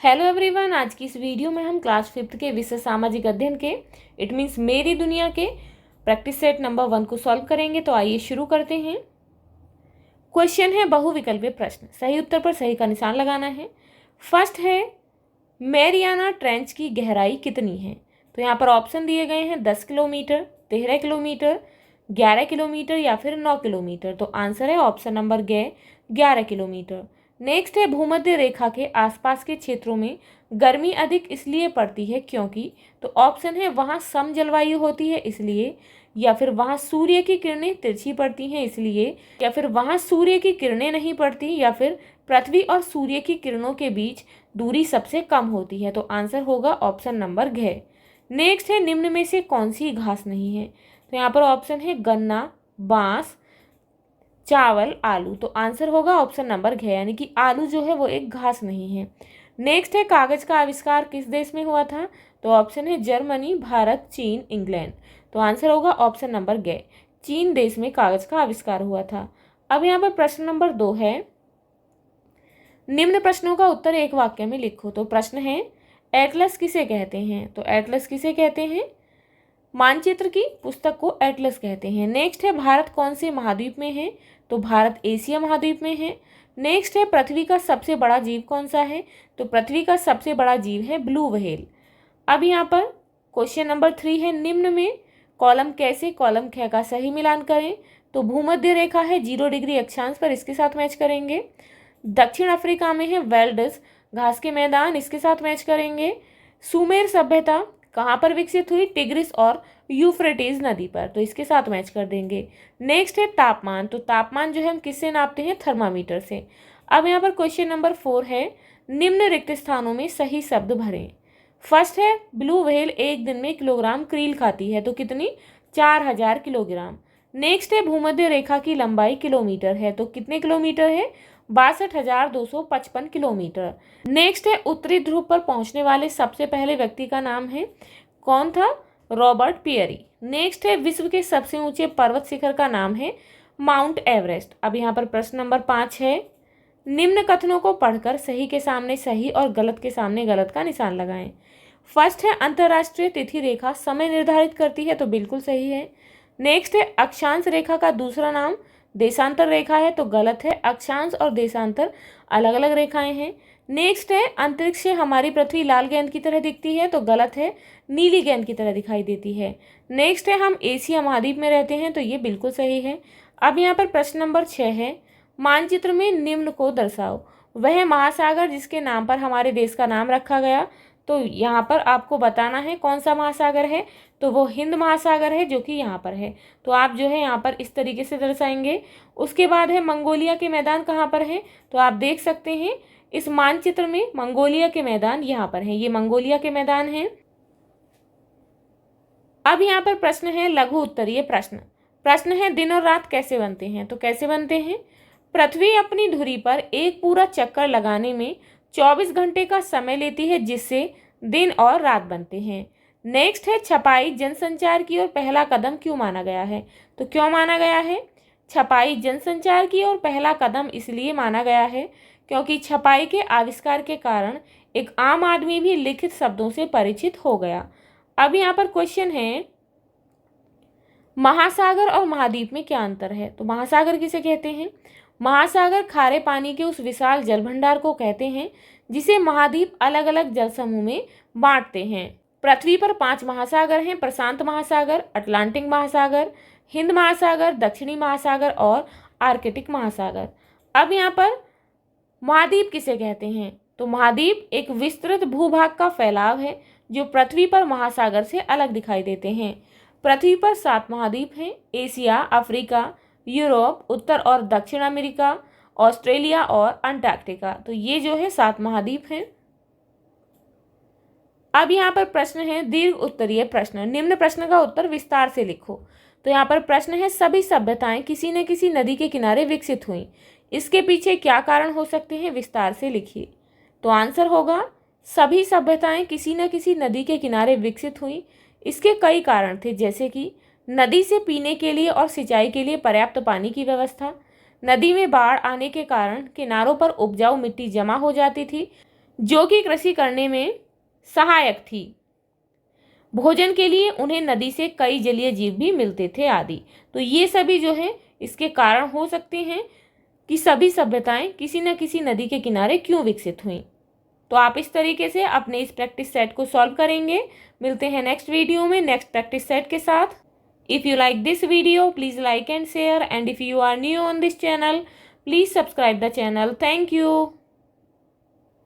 Hello everyone, आज की इस वीडियो में हम क्लास 5th के विषय सामाजिक अध्ययन के इट मीन्स मेरी दुनिया के प्रैक्टिस सेट नंबर 1 को सॉल्व करेंगे। तो आइए शुरू करते हैं। क्वेश्चन है बहुविकल्पीय प्रश्न, सही उत्तर पर सही का निशान लगाना है। फर्स्ट है मैरियाना ट्रेंच की गहराई कितनी है। तो यहाँ पर ऑप्शन दिए गए हैं 10 किलोमीटर, 13 किलोमीटर, 11 किलोमीटर या फिर 9 किलोमीटर। तो आंसर है ऑप्शन नंबर 11 किलोमीटर। नेक्स्ट है भूमध्य रेखा के आसपास के क्षेत्रों में गर्मी अधिक इसलिए पड़ती है क्योंकि। तो ऑप्शन है वहाँ सम जलवायु होती है इसलिए, या फिर वहाँ सूर्य की किरणें तिरछी पड़ती हैं इसलिए, या फिर वहाँ सूर्य की किरणें नहीं पड़ती, या फिर पृथ्वी और सूर्य की किरणों के बीच दूरी सबसे कम होती है। तो आंसर होगा ऑप्शन नंबर घ। नेक्स्ट है निम्न में से कौन सी घास नहीं है। तो यहाँ पर ऑप्शन है गन्ना, बांस, चावल, आलू। तो आंसर होगा ऑप्शन नंबर घ, यानी कि आलू जो है वो एक घास नहीं है। नेक्स्ट है कागज का आविष्कार किस देश में हुआ था। तो ऑप्शन है जर्मनी, भारत, चीन, इंग्लैंड। तो आंसर होगा ऑप्शन नंबर घ, चीन देश में कागज का आविष्कार हुआ था। अब यहाँ पर प्रश्न नंबर 2 है, निम्न प्रश्नों का उत्तर एक वाक्य में लिखो। तो प्रश्न है एटलस किसे कहते हैं। तो एटलस किसे कहते हैं, मानचित्र की पुस्तक को एटलस कहते हैं। नेक्स्ट है भारत कौन से महाद्वीप में है। तो भारत एशिया महाद्वीप में है। नेक्स्ट है पृथ्वी का सबसे बड़ा जीव कौन सा है। तो पृथ्वी का सबसे बड़ा जीव है ब्लू व्हेल। अब यहाँ पर क्वेश्चन नंबर 3 है, निम्न में कॉलम कैसे कॉलम ख का सही मिलान करें। तो भूमध्य रेखा है 0 डिग्री अक्षांश पर, इसके साथ मैच करेंगे। दक्षिण अफ्रीका में है वेल्डस घास के मैदान, इसके साथ मैच करेंगे। सुमेर सभ्यता कहाँ पर विकसित हुई, टिग्रिस और यूफ्रेटिस नदी पर, तो इसके साथ मैच कर देंगे। नेक्स्ट है तापमान। तो तापमान जो है हम किससे नापते हैं, थर्मामीटर से। अब यहाँ पर क्वेश्चन नंबर 4 है, निम्न रिक्त स्थानों में सही शब्द भरें। फर्स्ट है ब्लू व्हेल एक दिन में किलोग्राम क्रील खाती है। तो कितनी, 4000 किलोग्राम। नेक्स्ट है भूमध्य रेखा की लंबाई किलोमीटर है। तो कितने किलोमीटर है, 62,255 किलोमीटर। नेक्स्ट है उत्तरी ध्रुव पर पहुंचने वाले सबसे पहले व्यक्ति का नाम है, कौन था, रॉबर्ट पियरी। नेक्स्ट है विश्व के सबसे ऊंचे पर्वत शिखर का नाम है माउंट एवरेस्ट। अब यहाँ पर प्रश्न नंबर 5 है, निम्न कथनों को पढ़कर सही के सामने सही और गलत के सामने गलत का निशान लगाएं। फर्स्ट है अंतर्राष्ट्रीय तिथि रेखा समय निर्धारित करती है। तो बिल्कुल सही है। नेक्स्ट है अक्षांश रेखा का दूसरा नाम देशांतर रेखा है। तो गलत है, अक्षांश और देशांतर अलग अलग रेखाएं हैं। नेक्स्ट है अंतरिक्ष से हमारी पृथ्वी लाल गेंद की तरह दिखती है। तो गलत है, नीली गेंद की तरह दिखाई देती है। नेक्स्ट है हम एशिया महाद्वीप में रहते हैं। तो ये बिल्कुल सही है। अब यहाँ पर प्रश्न नंबर 6 है, मानचित्र में निम्न को दर्शाओ। वह महासागर जिसके नाम पर हमारे देश का नाम रखा गया। तो यहाँ पर आपको बताना है कौन सा महासागर है। तो वो हिंद महासागर है जो कि यहाँ पर है। तो आप जो है यहाँ पर इस तरीके से दर्शाएंगे। उसके बाद है मंगोलिया के मैदान कहाँ पर है। तो आप देख सकते हैं इस मानचित्र में मंगोलिया के मैदान यहाँ पर हैं, ये मंगोलिया के मैदान हैं। अब यहाँ पर प्रश्न है लघु उत्तरीय प्रश्न। प्रश्न है दिन और रात कैसे बनते हैं। तो कैसे बनते हैं, पृथ्वी अपनी धुरी पर एक पूरा चक्कर लगाने में 24 घंटे का समय लेती है जिससे दिन और रात बनते हैं। नेक्स्ट है छपाई जनसंचार की ओर पहला कदम क्यों माना गया है। तो क्यों माना गया है, छपाई जनसंचार की ओर पहला कदम इसलिए माना गया है क्योंकि छपाई के आविष्कार के कारण एक आम आदमी भी लिखित शब्दों से परिचित हो गया। अब यहाँ पर क्वेश्चन है, महासागर और महाद्वीप में क्या अंतर है। तो महासागर किसे कहते हैं, महासागर खारे पानी के उस विशाल जल भंडार को कहते हैं जिसे महाद्वीप अलग अलग जल समूह में बांटते हैं। पृथ्वी पर 5 महासागर हैं, प्रशांत महासागर, अटलांटिक महासागर, हिंद महासागर, दक्षिणी महासागर और आर्कटिक महासागर। अब यहाँ पर महाद्वीप किसे कहते हैं। तो महाद्वीप एक विस्तृत भूभाग का फैलाव है जो पृथ्वी पर महासागर से अलग दिखाई देते हैं। पृथ्वी पर 7 महाद्वीप हैं, एशिया, अफ्रीका, यूरोप, उत्तर और दक्षिण अमेरिका, ऑस्ट्रेलिया और अंटार्कटिका। तो ये जो है 7 महाद्वीप हैं। अब यहाँ पर प्रश्न है दीर्घ उत्तरीय प्रश्न। निम्न प्रश्न का उत्तर विस्तार से लिखो। तो यहाँ पर प्रश्न है सभी सभ्यताएं किसी न किसी नदी के किनारे विकसित हुई, इसके पीछे क्या कारण हो सकते हैं, विस्तार से लिखिए। तो आंसर होगा सभी सभ्यताएं किसी न किसी नदी के किनारे विकसित हुई। इसके कई कारण थे, जैसे कि नदी से पीने के लिए और सिंचाई के लिए पर्याप्त पानी की व्यवस्था, नदी में बाढ़ आने के कारण किनारों पर उपजाऊ मिट्टी जमा हो जाती थी जो कि कृषि करने में सहायक थी। भोजन के लिए उन्हें नदी से कई जलीय जीव भी मिलते थे आदि। तो ये सभी जो है इसके कारण हो सकते हैं कि सभी सभ्यताएं किसी न किसी नदी के किनारे क्यों विकसित हुई। तो आप इस तरीके से अपने इस प्रैक्टिस सेट को सॉल्व करेंगे। मिलते हैं नेक्स्ट वीडियो में नेक्स्ट प्रैक्टिस सेट के साथ। If you like this video please like and share, and if you are new on this channel please subscribe the channel. Thank you.